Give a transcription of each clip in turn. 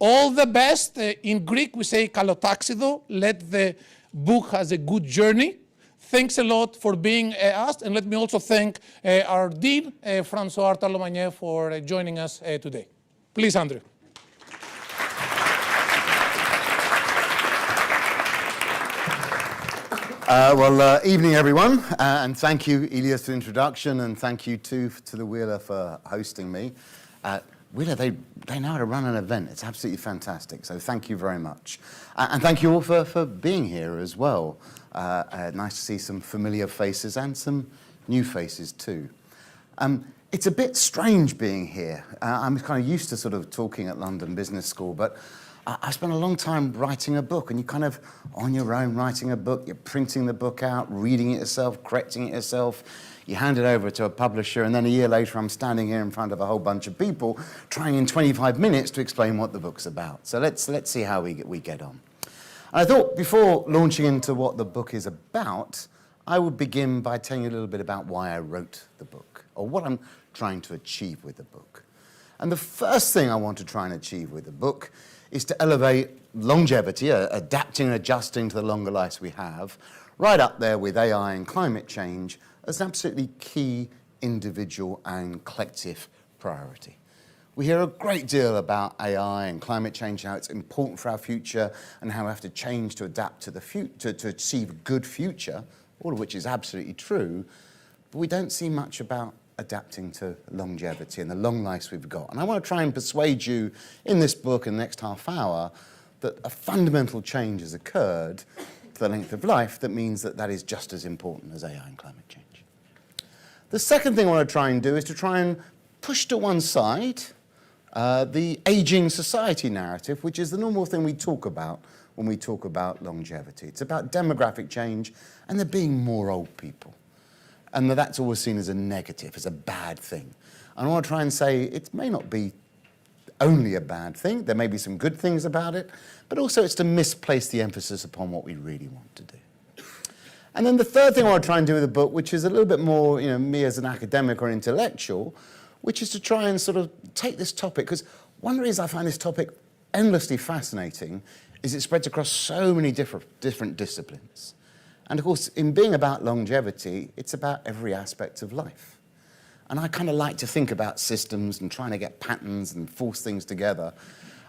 all the best. In Greek, we say kalotaxido. Let the book has a good journey. Thanks a lot for being asked, and let me also thank our Dean, François Artalomagné, for joining us today. Please, Andrew. Evening everyone, and thank you, Elias, for the introduction, and thank you too to the Wheeler for hosting me. Wheeler, they know how to run an event. It's absolutely fantastic, so thank you very much. And thank you all for being here as well. Nice to see some familiar faces and some new faces too. It's a bit strange being here. I'm kind of used to sort of talking at London Business School, but I spent a long time writing a book, and you're kind of on your own writing a book. You're printing the book out, reading it yourself, correcting it yourself. You hand it over to a publisher, and then a year later I'm standing here in front of a whole bunch of people trying in 25 minutes to explain what the book's about. So let's see how we get on. And I thought before launching into what the book is about, I would begin by telling you a little bit about why I wrote the book, or what I'm trying to achieve with the book. And the first thing I want to try and achieve with the book is to elevate longevity, adapting and adjusting to the longer lives we have, right up there with AI and climate change as an absolutely key individual and collective priority. We hear a great deal about AI and climate change, how it's important for our future, and how we have to change to adapt to the future, to achieve a good future, all of which is absolutely true, but we don't see much about adapting to longevity and the long lives we've got. And I want to try and persuade you in this book in the next half hour that a fundamental change has occurred to the length of life that means that that is just as important as AI and climate change. The second thing I want to try and do is to try and push to one side the aging society narrative, which is the normal thing we talk about when we talk about longevity. It's about demographic change and there being more old people. And that's always seen as a negative, as a bad thing. And I want to try and say it may not be only a bad thing. There may be some good things about it, but also it's to misplace the emphasis upon what we really want to do. And then the third thing I want to try and do with the book, which is a little bit more, me as an academic or intellectual, which is to try and sort of take this topic, because one of the reasons I find this topic endlessly fascinating is it spreads across so many different disciplines. And of course, in being about longevity, it's about every aspect of life. And I kind of like to think about systems and trying to get patterns and force things together.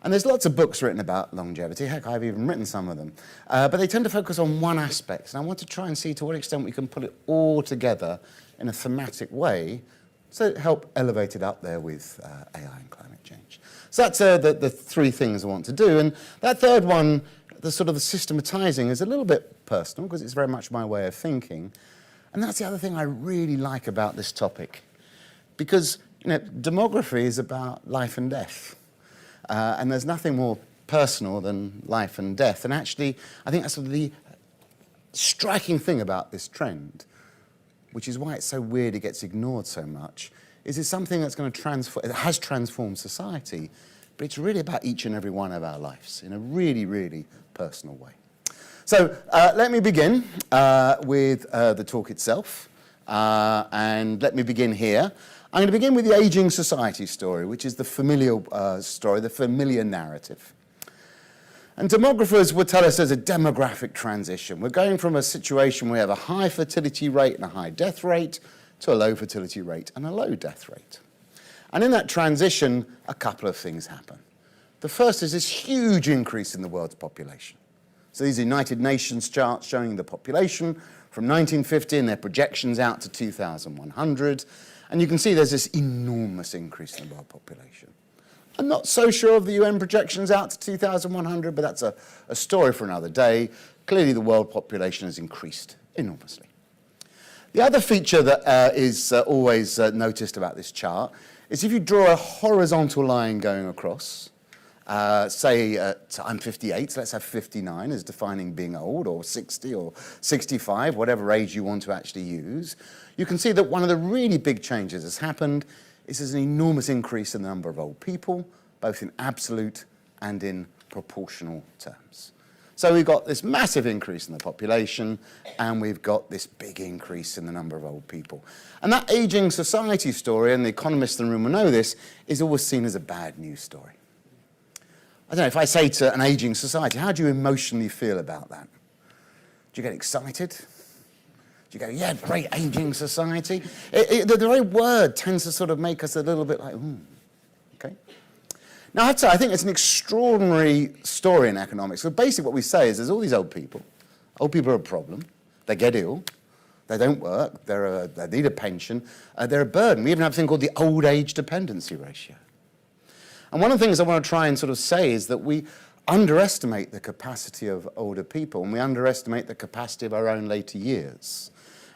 And there's lots of books written about longevity. Heck, I've even written some of them. But they tend to focus on one aspect. And I want to try and see to what extent we can put it all together in a thematic way so help elevate it up there with AI and climate change. So that's the three things I want to do. And that third one, the sort of the systematizing, is a little bit personal because it's very much my way of thinking. And that's the other thing I really like about this topic. Because demography is about life and death. And there's nothing more personal than life and death. And actually, I think that's sort of the striking thing about this trend, which is why it's so weird it gets ignored so much, is it's something that's going to transform, it has transformed society, but it's really about each and every one of our lives in a really, really personal way. So let me begin with the talk itself, and let me begin here. I'm going to begin with the aging society story, which is the familiar story, the familiar narrative. And demographers would tell us there's a demographic transition. We're going from a situation where we have a high fertility rate and a high death rate to a low fertility rate and a low death rate. And in that transition, a couple of things happen. The first is this huge increase in the world's population. So these are United Nations charts showing the population from 1950 and their projections out to 2100. And you can see there's this enormous increase in the world population. I'm not so sure of the UN projections out to 2100, but that's a story for another day. Clearly the world population has increased enormously. The other feature that is always noticed about this chart is if you draw a horizontal line going across, say I'm 58, so let's have 59 as defining being old, or 60 or 65, whatever age you want to actually use, you can see that one of the really big changes has happened is there's an enormous increase in the number of old people, both in absolute and in proportional terms. So we've got this massive increase in the population, and we've got this big increase in the number of old people. And that aging society story, and the economists in the room will know this, is always seen as a bad news story. I don't know, if I say to an aging society, how do you emotionally feel about that? Do you get excited? Do you go, yeah, great aging society? The very word tends to sort of make us a little bit like, okay. Now, I'd say I think it's an extraordinary story in economics. So basically what we say is there's all these old people. Old people are a problem. They get ill. They don't work. They need a pension. They're a burden. We even have a thing called the old age dependency ratio. And one of the things I want to try and sort of say is that we underestimate the capacity of older people, and we underestimate the capacity of our own later years.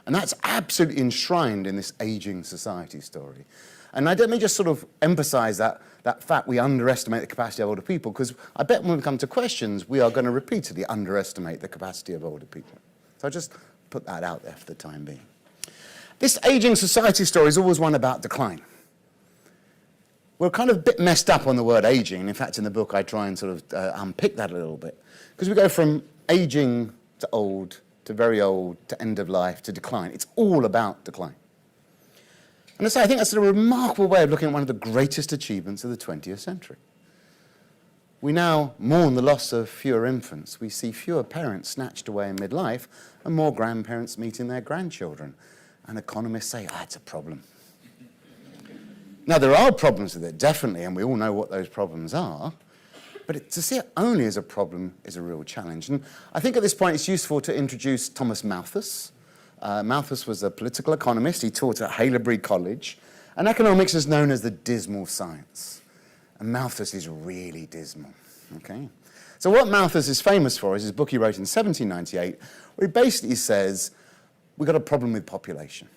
And that's absolutely enshrined in this aging society story. And let me just sort of emphasize that fact we underestimate the capacity of older people, because I bet when we come to questions, we are going to repeatedly underestimate the capacity of older people. So I'll just put that out there for the time being. This aging society story is always one about decline. We're kind of a bit messed up on the word aging. In fact, in the book, I try and sort of unpick that a little bit. Because we go from aging to old, to very old, to end of life, to decline. It's all about decline. And I think that's a remarkable way of looking at one of the greatest achievements of the 20th century. We now mourn the loss of fewer infants. We see fewer parents snatched away in midlife and more grandparents meeting their grandchildren. And economists say, it's a problem. Now, there are problems with it, definitely, and we all know what those problems are. But to see it only as a problem is a real challenge. And I think at this point it's useful to introduce Thomas Malthus. Malthus was a political economist. He taught at Haileybury College. And economics is known as the dismal science. And Malthus is really dismal, okay? So what Malthus is famous for is his book he wrote in 1798, where he basically says, we've got a problem with population.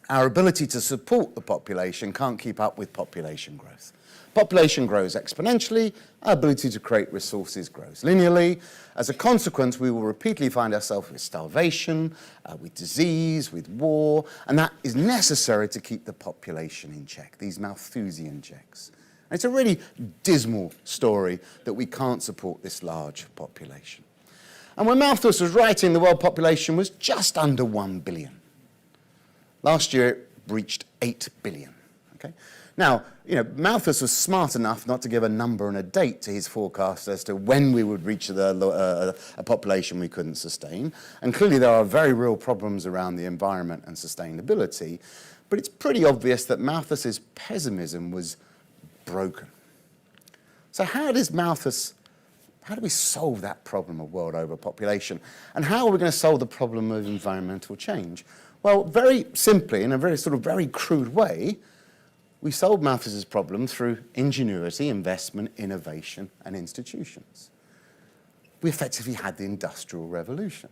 Our ability to support the population can't keep up with population growth. Population grows exponentially, our ability to create resources grows linearly. As a consequence, we will repeatedly find ourselves with starvation, with disease, with war, and that is necessary to keep the population in check, these Malthusian checks. And it's a really dismal story that we can't support this large population. And when Malthus was writing, the world population was just under 1 billion. Last year, it reached 8 billion. Okay? Now, Malthus was smart enough not to give a number and a date to his forecast as to when we would reach a population we couldn't sustain. And clearly, there are very real problems around the environment and sustainability. But it's pretty obvious that Malthus's pessimism was broken. So how do we solve that problem of world overpopulation? And how are we going to solve the problem of environmental change? Well, very simply, in a very crude way, we solved Malthus's problem through ingenuity, investment, innovation, and institutions. We effectively had the Industrial Revolution.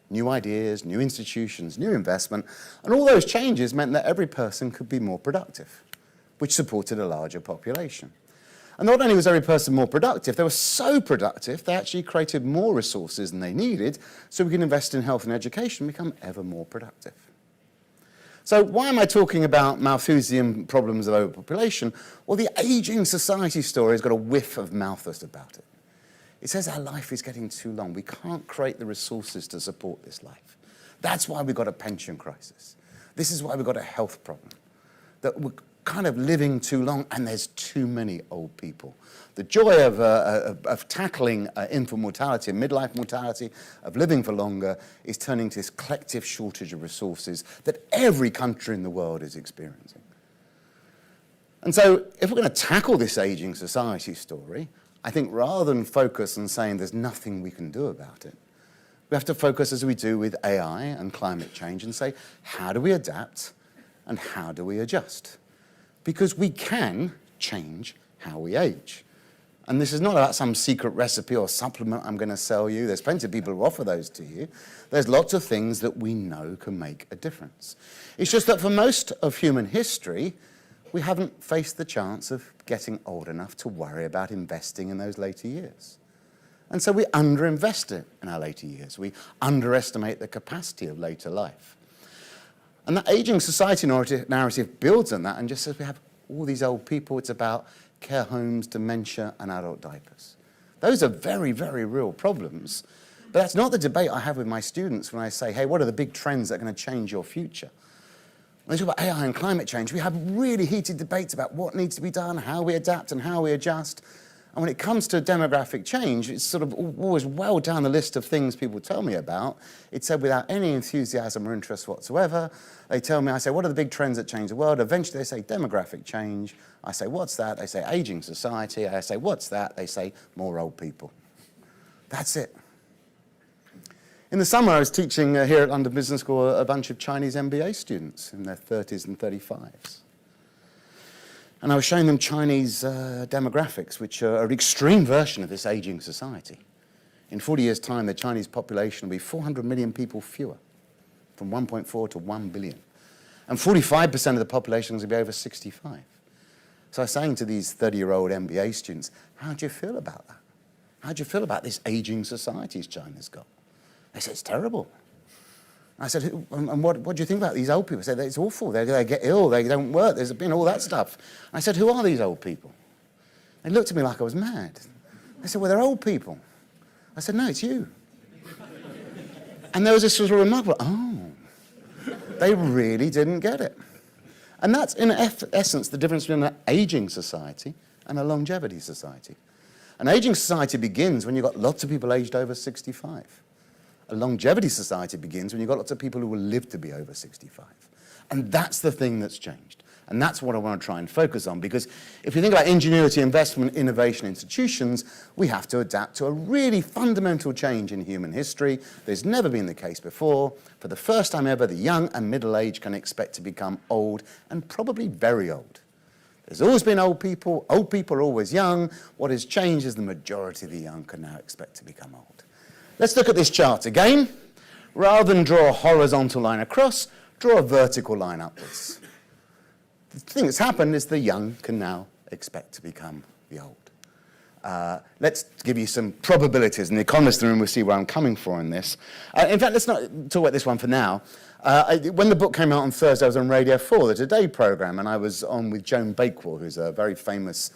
New ideas, new institutions, new investment, and all those changes meant that every person could be more productive, which supported a larger population. And not only was every person more productive, they were so productive, they actually created more resources than they needed, so we can invest in health and education and become ever more productive. So why am I talking about Malthusian problems of overpopulation? Well, the aging society story has got a whiff of Malthus about it. It says our life is getting too long. We can't create the resources to support this life. That's why we've got a pension crisis. This is why we've got a health problem. That we're kind of living too long, and there's too many old people. The joy of tackling infant mortality and midlife mortality, of living for longer, is turning to this collective shortage of resources that every country in the world is experiencing. And so if we're going to tackle this aging society story, I think rather than focus on saying there's nothing we can do about it, we have to focus, as we do with AI and climate change, and say, how do we adapt and how do we adjust? Because we can change how we age. And this is not about some secret recipe or supplement I'm going to sell you. There's plenty of people who offer those to you. There's lots of things that we know can make a difference. It's just that for most of human history, we haven't faced the chance of getting old enough to worry about investing in those later years. And so we underinvest in our later years. We underestimate the capacity of later life. And that aging society narrative builds on that and just says we have all these old people. It's about care homes, dementia, and adult diapers. Those are very, very real problems. But that's not the debate I have with my students when I say, hey, what are the big trends that are going to change your future? When they talk about AI and climate change, we have really heated debates about what needs to be done, how we adapt, and how we adjust. And when it comes to demographic change, it's sort of always well down the list of things people tell me about. It's said without any enthusiasm or interest whatsoever. They tell me, I say, what are the big trends that change the world? Eventually they say demographic change. I say, what's that? They say aging society. I say, what's that? They say more old people. That's it. In the summer, I was teaching here at London Business School a bunch of Chinese MBA students in their 30s and 35s. And I was showing them Chinese demographics, which are an extreme version of this aging society. In 40 years' time, the Chinese population will be 400 million people fewer, from 1.4 to 1 billion. And 45% of the population is going to be over 65. So I was saying to these 30-year-old MBA students, how do you feel about that? How do you feel about this aging society China's got? They said, it's terrible. I said, and what do you think about these old people? They said, it's awful. They get ill, they don't work, there's been all that stuff. I said, who are these old people? They looked at me like I was mad. They said, well, they're old people. I said, no, it's you. And there was this sort of remarkable, they really didn't get it. And that's, in essence, the difference between an aging society and a longevity society. An aging society begins when you've got lots of people aged over 65. A longevity society begins when you've got lots of people who will live to be over 65. And that's the thing that's changed. And that's what I want to try and focus on, because if you think about ingenuity, investment, innovation institutions, we have to adapt to a really fundamental change in human history. There's never been the case before. For the first time ever, the young and middle-aged can expect to become old, and probably very old. There's always been old people are always young. What has changed is the majority of the young can now expect to become old. Let's look at this chart again. Rather than draw a horizontal line across, draw a vertical line upwards. The thing that's happened is the young can now expect to become the old. Let's give you some probabilities, and the economists in the room will see where I'm coming from in this. In fact, let's not talk about this one for now. When the book came out on Thursday, I was on Radio 4, the Today programme, and I was on with Joan Bakewell, who's a very famous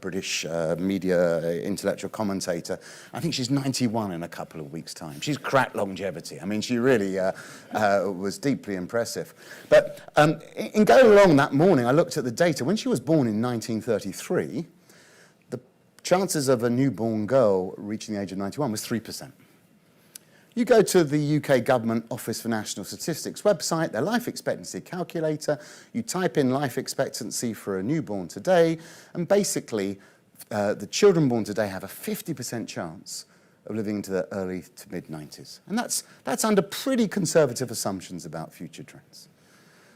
British media intellectual commentator. I think she's 91 in a couple of weeks' time. She's cracked longevity. I mean, she really was deeply impressive. But in going along that morning, I looked at the data. When she was born in 1933, the chances of a newborn girl reaching the age of 91 was 3%. You go to the UK Government Office for National Statistics website, their life expectancy calculator, you type in life expectancy for a newborn today, and basically the children born today have a 50% chance of living into their early to mid-90s. And that's under pretty conservative assumptions about future trends.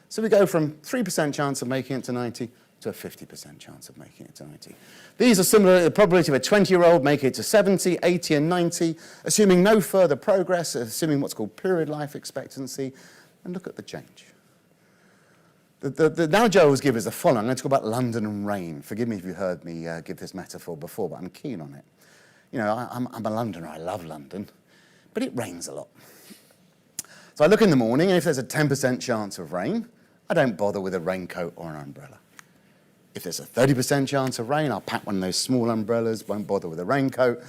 So we go from 3% chance of making it to 90 to a 50% chance of making it to 90. These are similar to the probability of a 20-year-old making it to 70, 80 and 90, assuming no further progress, assuming what's called period life expectancy, and look at the change. The analogy I always give is the following. I'm going to talk about London and rain. Forgive me if you heard me give this metaphor before, but I'm keen on it. You know, I'm a Londoner, I love London, but it rains a lot. So I look in the morning, and if there's a 10% chance of rain, I don't bother with a raincoat or an umbrella. If there's a 30% chance of rain, I'll pack one of those small umbrellas, won't bother with a raincoat,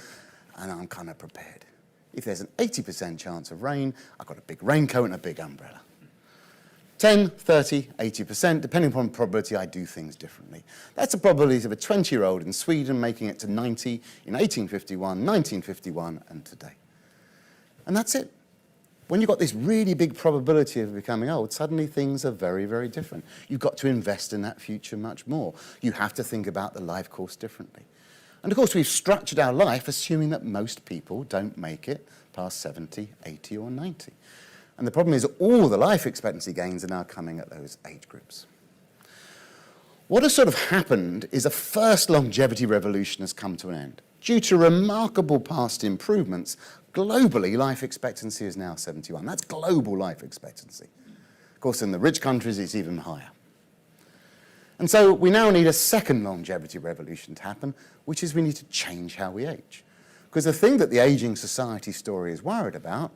and I'm kind of prepared. If there's an 80% chance of rain, I've got a big raincoat and a big umbrella. 10, 30, 80%, depending upon probability, I do things differently. That's the probability of a 20-year-old in Sweden making it to 90 in 1851, 1951, and today. And that's it. When you've got this really big probability of becoming old, suddenly things are very, very different. You've got to invest in that future much more. You have to think about the life course differently. And of course, we've structured our life assuming that most people don't make it past 70, 80 or 90. And the problem is all the life expectancy gains are now coming at those age groups. What has sort of happened is a first longevity revolution has come to an end. Due to remarkable past improvements, globally, life expectancy is now 71. That's global life expectancy. Of course, in the rich countries, it's even higher. And so we now need a second longevity revolution to happen, which is we need to change how we age. Because the thing that the aging society story is worried about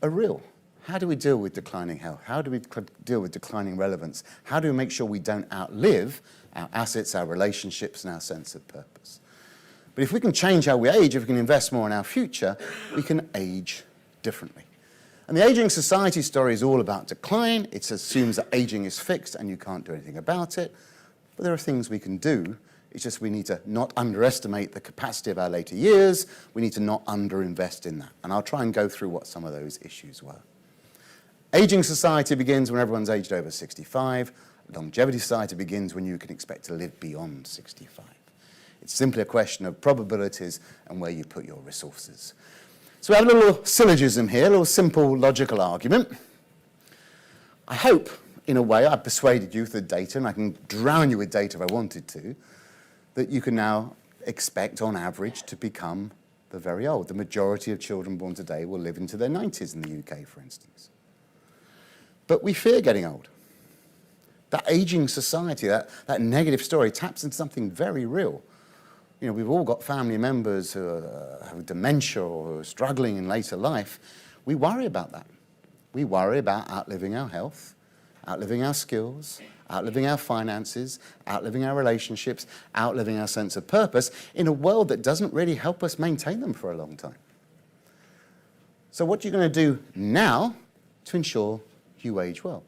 are real. How do we deal with declining health? How do we deal with declining relevance? How do we make sure we don't outlive our assets, our relationships, and our sense of purpose? But if we can change how we age, if we can invest more in our future, we can age differently. And the aging society story is all about decline. It assumes that aging is fixed and you can't do anything about it. But there are things we can do It's just we need to not underestimate the capacity of our later years. We need to not underinvest in that. And I'll try and go through what some of those issues were. Aging society begins when everyone's aged over 65. Longevity society begins when you can expect to live beyond 65. It's simply a question of probabilities and where you put your resources. So we have a little syllogism here, a little simple logical argument. I hope, in a way, I've persuaded you through data, and I can drown you with data if I wanted to, that you can now expect, on average, to become the very old. The majority of children born today will live into their 90s in the UK, for instance. But we fear getting old. That aging society, that negative story taps into something very real. You know, we've all got family members who have dementia or who are struggling in later life. We worry about that. We worry about outliving our health, outliving our skills, outliving our finances, outliving our relationships, outliving our sense of purpose in a world that doesn't really help us maintain them for a long time. So what are you going to do now to ensure you age well?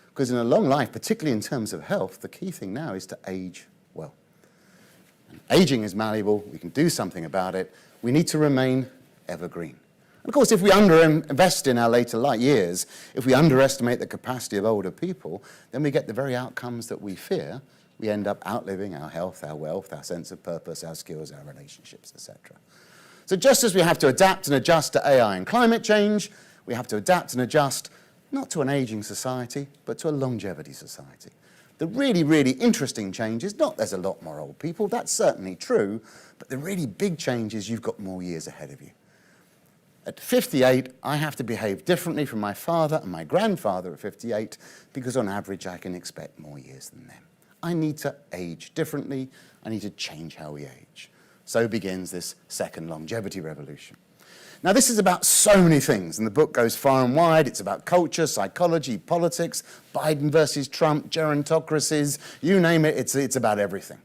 Because in a long life, particularly in terms of health, the key thing now is to age well. Aging is malleable. We can do something about it. We need to remain evergreen. And of course, if we underinvest in our later life years, if we underestimate the capacity of older people, then we get the very outcomes that we fear. We end up outliving our health, our wealth, our sense of purpose, our skills, our relationships, etc. So just as we have to adapt and adjust to AI and climate change, we have to adapt and adjust not to an aging society, but to a longevity society. The really, really interesting change is not there's a lot more old people, that's certainly true, but the really big change is you've got more years ahead of you. At 58, I have to behave differently from my father and my grandfather at 58 because on average I can expect more years than them. I need to age differently, I need to change how we age. So begins this second longevity revolution. Now this is about so many things, and the book goes far and wide. It's about culture, psychology, politics, Biden versus Trump, gerontocracies, you name it, it's about everything.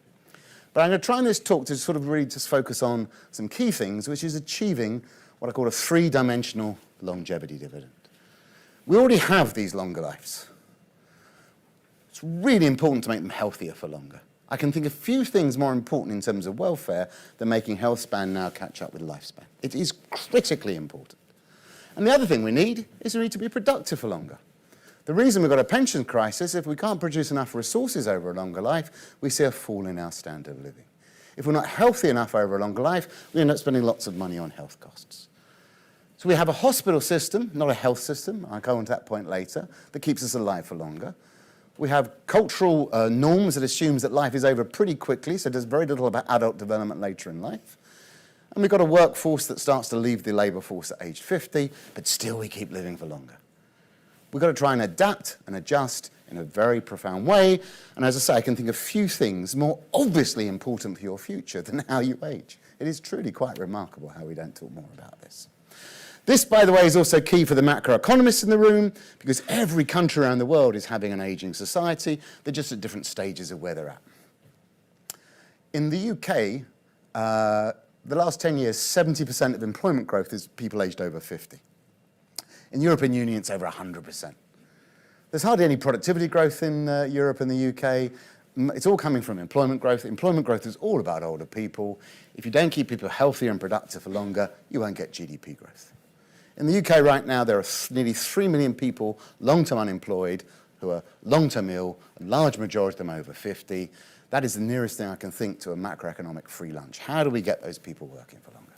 But I'm going to try in this talk to sort of really just focus on some key things, which is achieving what I call a three-dimensional longevity dividend. We already have these longer lives. It's really important to make them healthier for longer. I can think of few things more important in terms of welfare than making health span now catch up with lifespan. It is critically important. And the other thing we need is we need to be productive for longer. The reason we've got a pension crisis, if we can't produce enough resources over a longer life, we see a fall in our standard of living. If we're not healthy enough over a longer life, we end up spending lots of money on health costs. So we have a hospital system, not a health system, I'll go on to that point later, that keeps us alive for longer. We have cultural norms that assumes that life is over pretty quickly, so there's very little about adult development later in life. And we've got a workforce that starts to leave the labour force at age 50, but still we keep living for longer. We've got to try and adapt and adjust in a very profound way. And as I say, I can think of few things more obviously important for your future than how you age. It is truly quite remarkable how we don't talk more about this. This, by the way, is also key for the macroeconomists in the room, because every country around the world is having an aging society. They're just at different stages of where they're at. In the UK, the last 10 years, 70% of employment growth is people aged over 50. In the European Union, it's over 100%. There's hardly any productivity growth in Europe and the UK. It's all coming from employment growth. Employment growth is all about older people. If you don't keep people healthier and productive for longer, you won't get GDP growth. In the UK right now, there are nearly 3 million people long-term unemployed who are long-term ill, a large majority of them over 50. That is the nearest thing I can think to a macroeconomic free lunch. How do we get those people working for longer?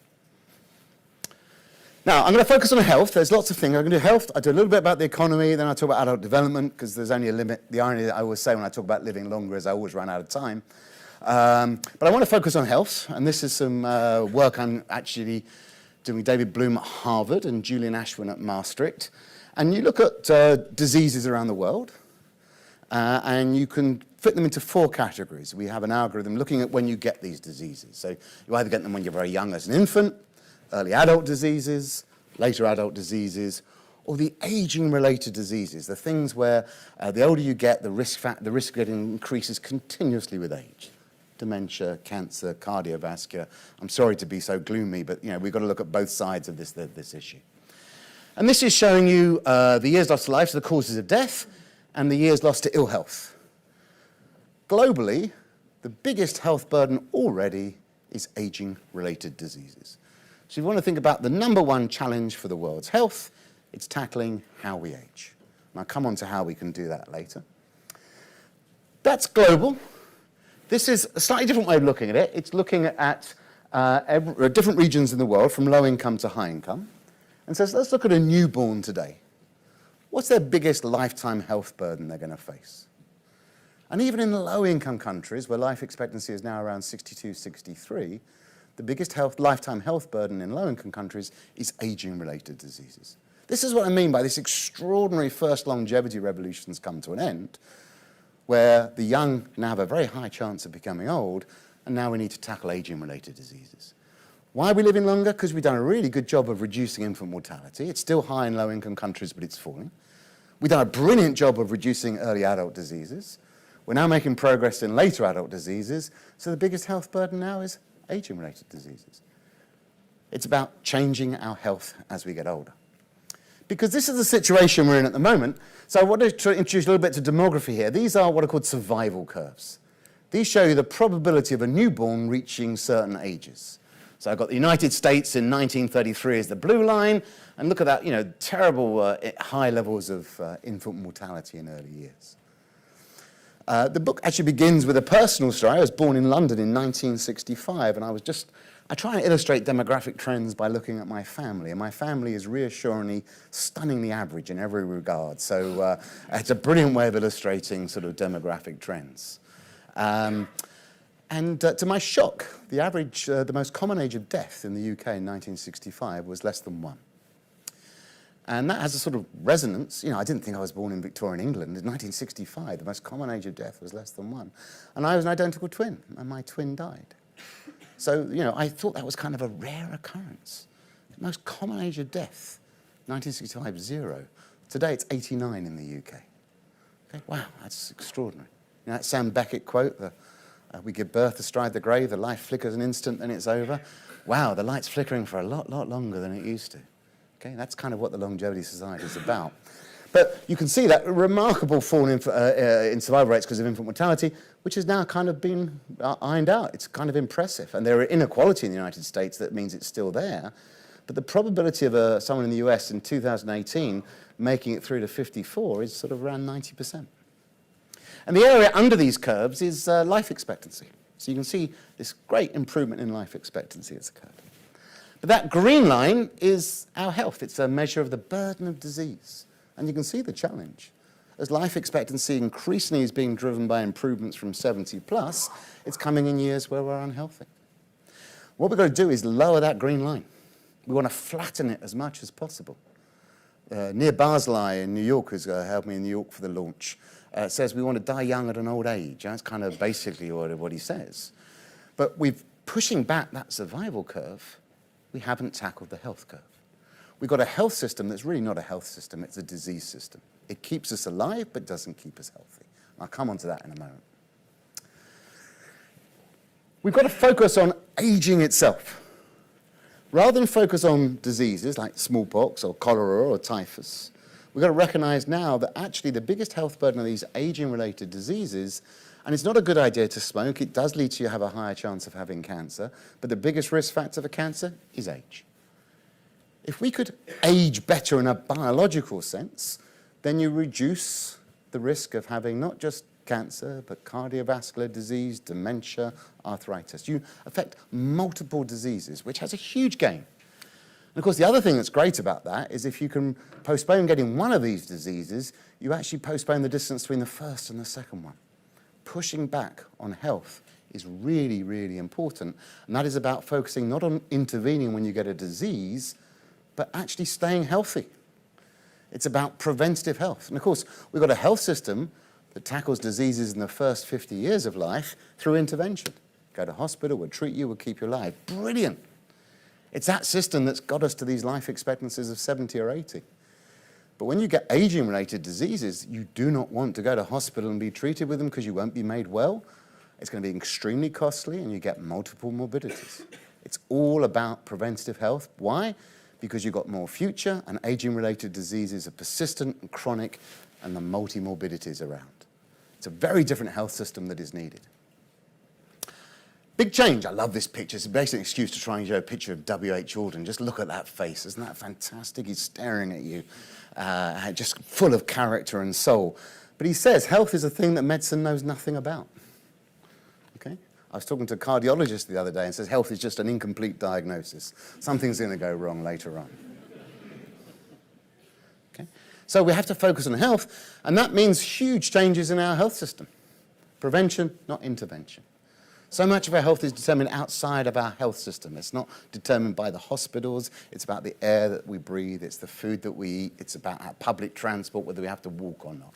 Now, I'm going to focus on health. There's lots of things. I'm going to do health. I do a little bit about the economy, then I talk about adult development, because there's only a limit. The irony that I always say when I talk about living longer is I always run out of time. But I want to focus on health, and this is some work I'm actually doing with David Bloom at Harvard and Julian Ashwin at Maastricht. And you look at diseases around the world, and you can fit them into 4 categories. We have an algorithm looking at when you get these diseases. So you either get them when you're very young as an infant, early adult diseases, later adult diseases, or the aging-related diseases, the things where the older you get, the risk of getting increases continuously with age. Dementia, cancer, cardiovascular. I'm sorry to be so gloomy, but we've got to look at both sides of this issue. And this is showing you the years lost to life, so the causes of death, and the years lost to ill health. Globally, the biggest health burden already is aging-related diseases. So if you want to think about the number one challenge for the world's health, it's tackling how we age. And I'll come on to how we can do that later. That's global. This is a slightly different way of looking at it. It's looking at different regions in the world, from low income to high income, and says, let's look at a newborn today. What's their biggest lifetime health burden they're going to face? And even in the low-income countries, where life expectancy is now around 62, 63, the biggest lifetime health burden in low-income countries is aging-related diseases. This is what I mean by this extraordinary first longevity revolution's come to an end, where the young now have a very high chance of becoming old, and now we need to tackle aging-related diseases. Why are we living longer? Because we've done a really good job of reducing infant mortality. It's still high in low-income countries, but it's falling. We've done a brilliant job of reducing early adult diseases. We're now making progress in later adult diseases, so the biggest health burden now is aging-related diseases. It's about changing our health as we get older. Because this is the situation we're in at the moment, so I want to introduce a little bit to demography here. These are what are called survival curves. These show you the probability of a newborn reaching certain ages. So I've got the United States in 1933 as the blue line, and look at that, terrible high levels of infant mortality in early years. The book actually begins with a personal story. I was born in London in 1965, and I try and illustrate demographic trends by looking at my family, and my family is reassuringly, stunningly average in every regard. So it's a brilliant way of illustrating sort of demographic trends. To my shock, the most common age of death in the UK in 1965 was less than 1. And that has a sort of resonance. I didn't think I was born in Victorian England. In 1965, the most common age of death was less than 1. And I was an identical twin, and my twin died. So, I thought that was kind of a rare occurrence. The most common age of death, 1965, 0. Today, it's 89 in the UK. Okay, wow, that's extraordinary. That Sam Beckett quote, we give birth astride the grave, the life flickers an instant, then it's over. Wow, the light's flickering for a lot longer than it used to. Okay, that's kind of what the Longevity Society is about. But you can see that remarkable fall in survival rates because of infant mortality, which has now kind of been ironed out. It's kind of impressive. And there are inequality in the United States that means it's still there. But the probability of someone in the US in 2018 making it through to 54 is sort of around 90%. And the area under these curves is life expectancy. So you can see this great improvement in life expectancy that's occurred. But that green line is our health. It's a measure of the burden of disease. And you can see the challenge. As life expectancy increasingly is being driven by improvements from 70 plus, it's coming in years where we're unhealthy. What we've got to do is lower that green line. We want to flatten it as much as possible. Near Barzilai in New York, who's helped me in New York for the launch, says we want to die young at an old age. That's kind of basically what he says. But we're pushing back that survival curve. We haven't tackled the health curve. We've got a health system that's really not a health system, it's a disease system. It keeps us alive, but doesn't keep us healthy. I'll come on to that in a moment. We've got to focus on aging itself. Rather than focus on diseases like smallpox or cholera or typhus, we've got to recognize now that actually the biggest health burden of these aging-related diseases, and it's not a good idea to smoke, it does lead to you have a higher chance of having cancer, but the biggest risk factor for cancer is age. If we could age better in a biological sense, then you reduce the risk of having not just cancer, but cardiovascular disease, dementia, arthritis. You affect multiple diseases, which has a huge gain. And of course, the other thing that's great about that is if you can postpone getting one of these diseases, you actually postpone the distance between the first and the second one. Pushing back on health is really, really important. And that is about focusing not on intervening when you get a disease, but actually staying healthy. It's about preventative health. And of course, we've got a health system that tackles diseases in the first 50 years of life through intervention. Go to hospital, we'll treat you, we'll keep you alive. Brilliant. It's that system that's got us to these life expectancies of 70 or 80. But when you get aging-related diseases, you do not want to go to hospital and be treated with them because you won't be made well. It's going to be extremely costly and you get multiple morbidities. It's all about preventative health. Why? Because you've got more future and aging-related diseases are persistent and chronic and the multi-morbidities around. It's a very different health system that is needed. Big change. I love this picture. It's a basic excuse to try and show a picture of W.H. Auden. Just look at that face. Isn't that fantastic? He's staring at you, just full of character and soul. But he says health is a thing that medicine knows nothing about. Okay? I was talking to a cardiologist the other day and says health is just an incomplete diagnosis. Something's going to go wrong later on. Okay? So we have to focus on health, and that means huge changes in our health system. Prevention, not intervention. So much of our health is determined outside of our health system. It's not determined by the hospitals. It's about the air that we breathe. It's the food that we eat. It's about our public transport, whether we have to walk or not.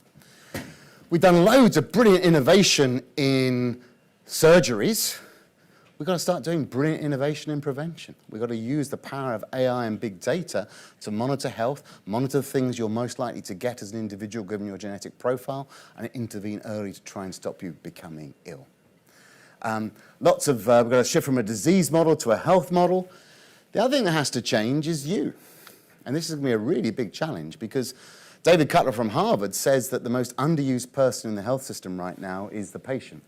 We've done loads of brilliant innovation in surgeries. We've got to start doing brilliant innovation in prevention. We've got to use the power of AI and big data to monitor health, monitor the things you're most likely to get as an individual given your genetic profile, and intervene early to try and stop you becoming ill. We've got to shift from a disease model to a health model. The other thing that has to change is you. And this is going to be a really big challenge because David Cutler from Harvard says that the most underused person in the health system right now is the patient.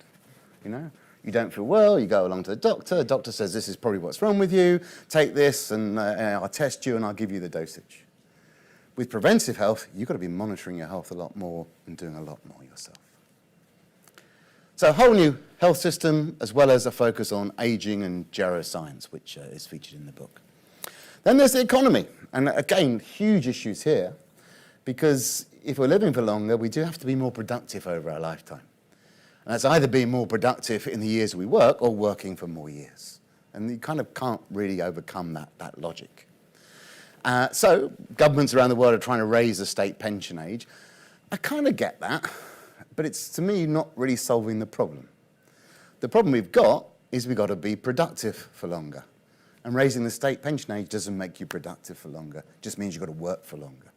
You know, you don't feel well, you go along to the doctor says this is probably what's wrong with you, take this and I'll test you and I'll give you the dosage. With preventive health, you've got to be monitoring your health a lot more and doing a lot more yourself. So a whole new health system, as well as a focus on aging and geroscience, which is featured in the book. Then there's the economy. And again, huge issues here, because if we're living for longer, we do have to be more productive over our lifetime. And that's either being more productive in the years we work or working for more years. And you kind of can't really overcome that logic. So governments around the world are trying to raise the state pension age. I kind of get that. But it's, to me, not really solving the problem. The problem we've got is we've got to be productive for longer. And raising the state pension age doesn't make you productive for longer. It just means you've got to work for longer.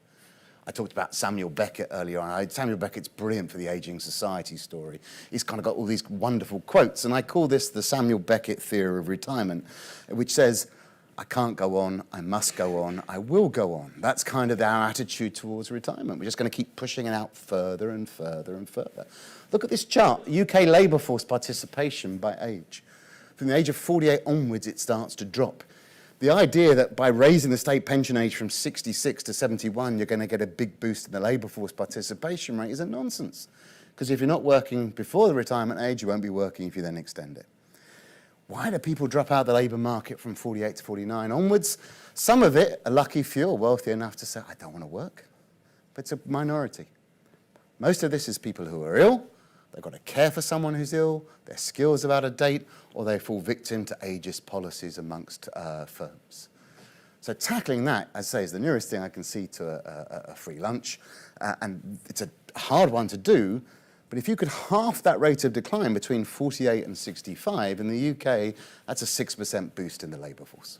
I talked about Samuel Beckett earlier on. Samuel Beckett's brilliant for the Aging Society story. He's kind of got all these wonderful quotes, and I call this the Samuel Beckett theory of retirement, which says, I can't go on, I must go on, I will go on. That's kind of our attitude towards retirement. We're just going to keep pushing it out further and further and further. Look at this chart, UK labour force participation by age. From the age of 48 onwards, it starts to drop. The idea that by raising the state pension age from 66 to 71, you're going to get a big boost in the labour force participation rate is a nonsense. Because if you're not working before the retirement age, you won't be working if you then extend it. Why do people drop out of the labour market from 48 to 49 onwards? Some of it, a lucky few, are wealthy enough to say, I don't want to work. But it's a minority. Most of this is people who are ill, they've got to care for someone who's ill, their skills are out of date, or they fall victim to ageist policies amongst firms. So tackling that, as I say, is the nearest thing I can see to a free lunch. And it's a hard one to do. But if you could half that rate of decline between 48 and 65, in the UK, that's a 6% boost in the labour force.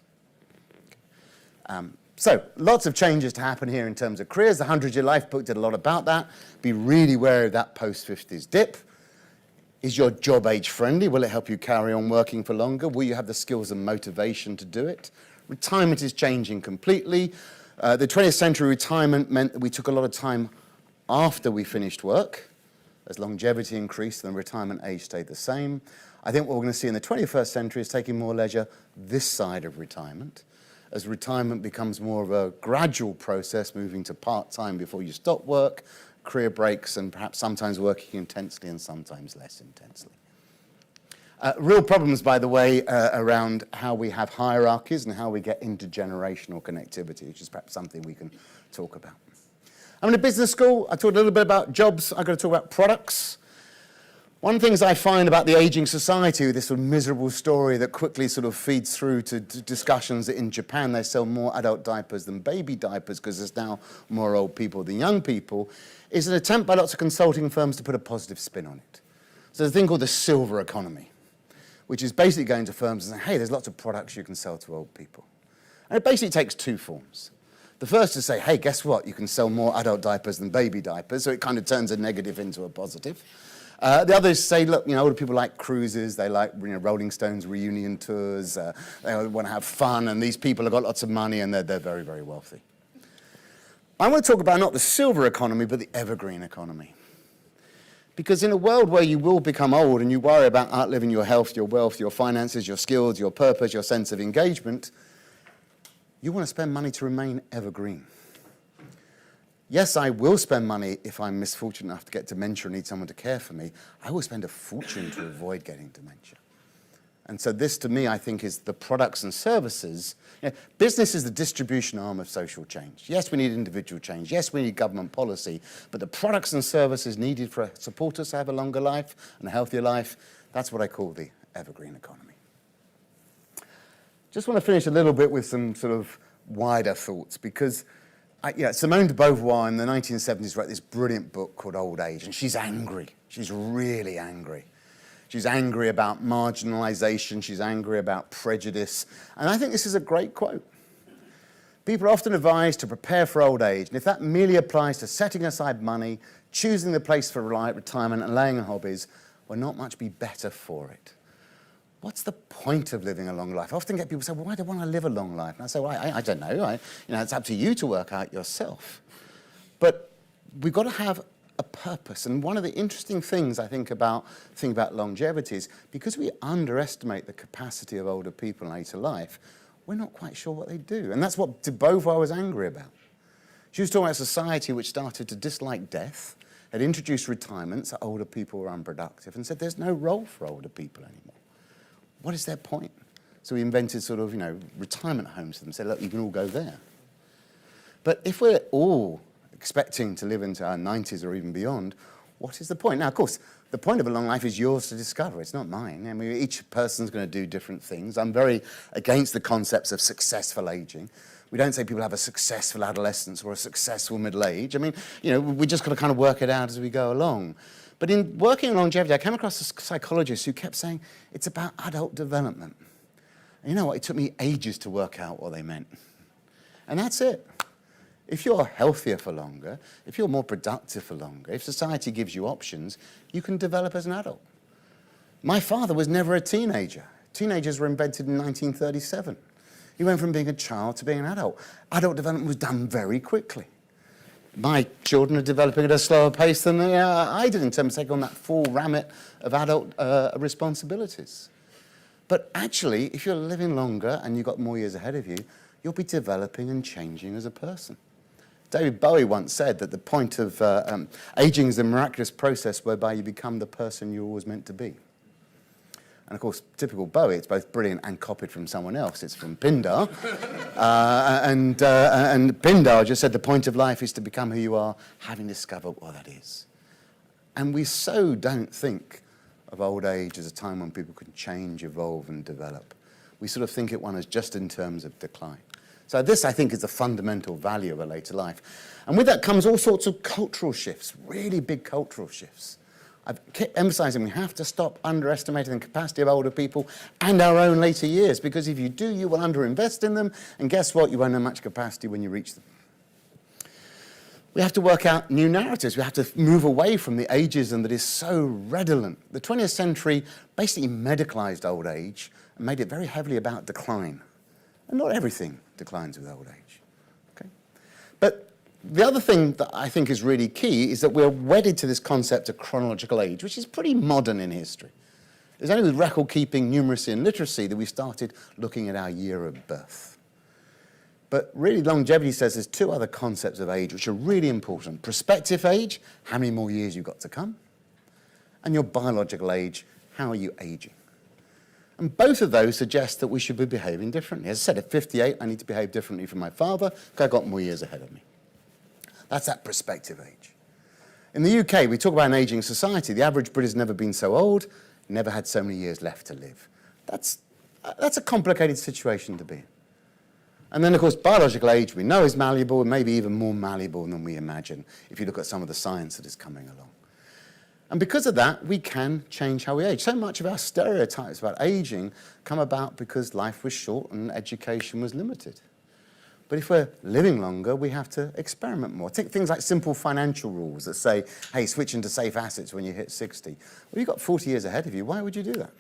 So lots of changes to happen here in terms of careers. The 100-Year Life book did a lot about that. Be really wary of that post-50s dip. Is your job age-friendly? Will it help you carry on working for longer? Will you have the skills and motivation to do it? Retirement is changing completely. The 20th century retirement meant that we took a lot of time after we finished work. As longevity increased and the retirement age stayed the same. I think what we're going to see in the 21st century is taking more leisure this side of retirement, as retirement becomes more of a gradual process, moving to part-time before you stop work, career breaks, and perhaps sometimes working intensely and sometimes less intensely. Real problems, by the way, around how we have hierarchies and how we get intergenerational connectivity, which is perhaps something we can talk about. I'm in a business school. I talked a little bit about jobs. I've got to talk about products. One of the things I find about the aging society, this sort of miserable story that quickly sort of feeds through to discussions that in Japan they sell more adult diapers than baby diapers because there's now more old people than young people, is an attempt by lots of consulting firms to put a positive spin on it. So there's a thing called the silver economy, which is basically going to firms and saying, hey, there's lots of products you can sell to old people. And it basically takes two forms. The first is to say, hey, guess what? You can sell more adult diapers than baby diapers, so it kind of turns a negative into a positive. The other is say, look, older people like cruises, they like Rolling Stones reunion tours, they want to have fun, and these people have got lots of money and they're very, very wealthy. I want to talk about not the silver economy, but the evergreen economy. Because in a world where you will become old and you worry about outliving your health, your wealth, your finances, your skills, your purpose, your sense of engagement, you want to spend money to remain evergreen. Yes, I will spend money if I'm misfortunate enough to get dementia and need someone to care for me. I will spend a fortune to avoid getting dementia. And so this, to me, I think, is the products and services. Business is the distribution arm of social change. Yes, we need individual change. Yes, we need government policy. But the products and services needed for support us to have a longer life and a healthier life, that's what I call the evergreen economy. Just want to finish a little bit with some sort of wider thoughts, because Simone de Beauvoir in the 1970s wrote this brilliant book called Old Age, and she's angry. She's really angry. She's angry about marginalization. She's angry about prejudice. And I think this is a great quote. People are often advised to prepare for old age, and if that merely applies to setting aside money, choosing the place for retirement and laying on hobbies, we'll not much be better for it. What's the point of living a long life? I often get people say, well, why do I want to live a long life? And I say, well, I don't know. It's up to you to work out yourself. But we've got to have a purpose. And one of the interesting things I think about longevity is because we underestimate the capacity of older people in later life, we're not quite sure what they do. And that's what de Beauvoir was angry about. She was talking about a society which started to dislike death, had introduced retirement so older people were unproductive, and said there's no role for older people anymore. What is their point? So we invented sort of, retirement homes for them, said, look, you can all go there. But if we're all expecting to live into our 90s or even beyond, what is the point? Now, of course, the point of a long life is yours to discover. It's not mine. I mean, each person's going to do different things. I'm very against the concepts of successful aging. We don't say people have a successful adolescence or a successful middle age. I mean, we just got to kind of work it out as we go along. But in working on longevity, I came across a psychologist who kept saying it's about adult development. And you know what? It took me ages to work out what they meant. And that's it. If you're healthier for longer, if you're more productive for longer, if society gives you options, you can develop as an adult. My father was never a teenager. Teenagers were invented in 1937. He went from being a child to being an adult. Adult development was done very quickly. My children are developing at a slower pace than I did in terms of taking on that full remit of adult responsibilities. But actually, if you're living longer and you've got more years ahead of you, you'll be developing and changing as a person. David Bowie once said that the point of aging is the miraculous process whereby you become the person you're always meant to be. And of course, typical Bowie, it's both brilliant and copied from someone else. It's from Pindar. And Pindar just said the point of life is to become who you are, having discovered what that is. And we so don't think of old age as a time when people can change, evolve, and develop. We sort of think it one as just in terms of decline. So this, I think, is the fundamental value of a later life. And with that comes all sorts of cultural shifts, really big cultural shifts. I've kept emphasizing we have to stop underestimating the capacity of older people and our own later years, because if you do, you will underinvest in them, and guess what? You won't have much capacity when you reach them. We have to work out new narratives. We have to move away from the ageism that is so redolent. The 20th century basically medicalized old age and made it very heavily about decline. And not everything declines with old age. Okay? But the other thing that I think is really key is that we're wedded to this concept of chronological age, which is pretty modern in history. It's only with record-keeping, numeracy, and literacy that we started looking at our year of birth. But really, longevity says there's two other concepts of age which are really important. Prospective age, how many more years you've got to come, and your biological age, how are you aging? And both of those suggest that we should be behaving differently. As I said, at 58, I need to behave differently from my father because I've got more years ahead of me. That's that prospective age. In the UK, we talk about an aging society. The average Brit has never been so old, never had so many years left to live. That's a complicated situation to be in. And then, of course, biological age we know is malleable, and maybe even more malleable than we imagine if you look at some of the science that is coming along. And because of that, we can change how we age. So much of our stereotypes about aging come about because life was short and education was limited. But if we're living longer, we have to experiment more. Take things like simple financial rules that say, hey, switch into safe assets when you hit 60. Well, you've got 40 years ahead of you. Why would you do that?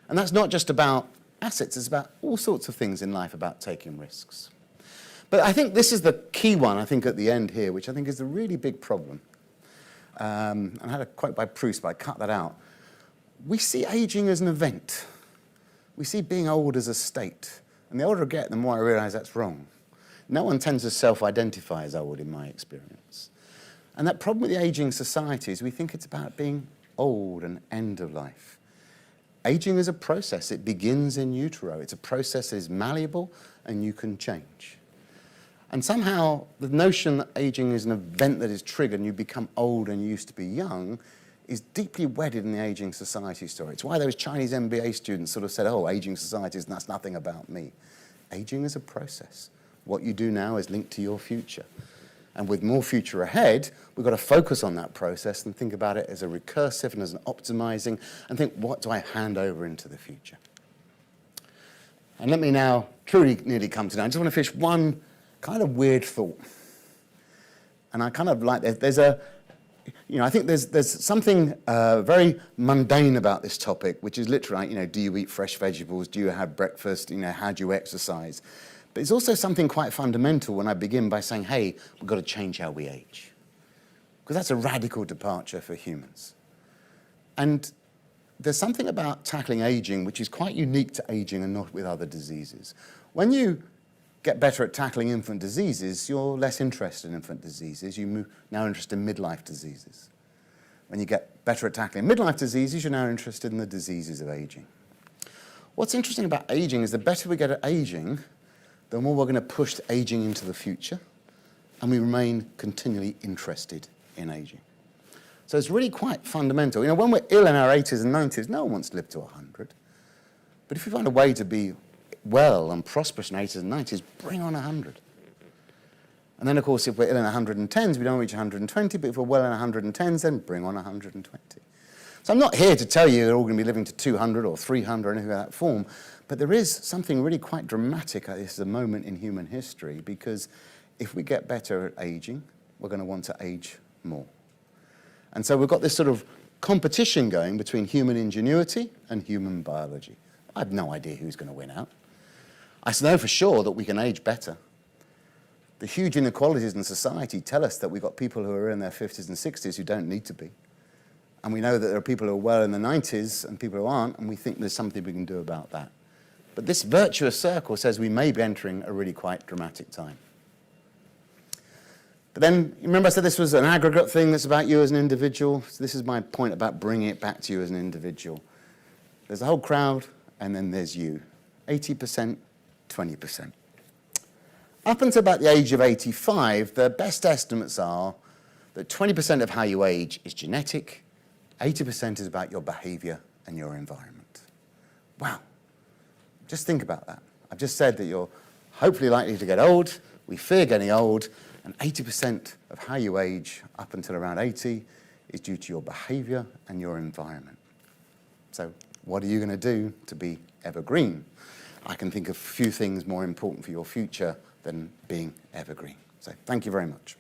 And that's not just about assets. It's about all sorts of things in life about taking risks. But I think this is the key one, I think, at the end here, which I think is the really big problem. and I had a quote by Proust, but I cut that out. We see aging as an event. We see being old as a state. And the older I get, the more I realize that's wrong. No one tends to self-identify as old in my experience. And that problem with the aging society is we think it's about being old and end of life. Aging is a process. It begins in utero. It's a process that is malleable and you can change. And somehow the notion that aging is an event that is triggered and you become old and you used to be young is deeply wedded in the aging society story. It's why those Chinese MBA students sort of said, oh, aging societies, that's nothing about me. Aging is a process. What you do now is linked to your future. And with more future ahead, we've got to focus on that process and think about it as a recursive and as an optimizing, and think, what do I hand over into the future? And let me now truly nearly come to now. I just want to finish one kind of weird thought. And I kind of like, there's a, I think there's something very mundane about this topic, which is literally, do you eat fresh vegetables? Do you have breakfast? How do you exercise? But it's also something quite fundamental when I begin by saying, hey, we've got to change how we age. Because that's a radical departure for humans. And there's something about tackling aging which is quite unique to aging and not with other diseases. When you get better at tackling infant diseases, you're less interested in infant diseases. You're now interested in midlife diseases. When you get better at tackling midlife diseases, you're now interested in the diseases of aging. What's interesting about aging is the better we get at aging, the more we're going to push aging into the future, and we remain continually interested in aging. So it's really quite fundamental. When we're ill in our 80s and 90s, no one wants to live to 100. But if we find a way to be well and prosperous in 80s and 90s, bring on 100. And then, of course, if we're ill in 110s, we don't reach 120, but if we're well in 110s, then bring on 120. So I'm not here to tell you they're all going to be living to 200 or 300 or anything of that form, but there is something really quite dramatic at this moment in human history, because if we get better at aging, we're going to want to age more. And so we've got this sort of competition going between human ingenuity and human biology. I have no idea who's going to win out. I know for sure that we can age better. The huge inequalities in society tell us that we've got people who are in their 50s and 60s who don't need to be. And we know that there are people who are well in the 90s and people who aren't, and we think there's something we can do about that. But this virtuous circle says we may be entering a really quite dramatic time. But then, remember I said this was an aggregate thing that's about you as an individual? So this is my point about bringing it back to you as an individual. There's the whole crowd, and then there's you. 80%, 20%. Up until about the age of 85, the best estimates are that 20% of how you age is genetic, 80% is about your behavior and your environment. Wow. Just think about that. I've just said that you're hopefully likely to get old, we fear getting old, and 80% of how you age up until around 80 is due to your behavior and your environment. So what are you going to do to be evergreen? I can think of a few things more important for your future than being evergreen. So thank you very much.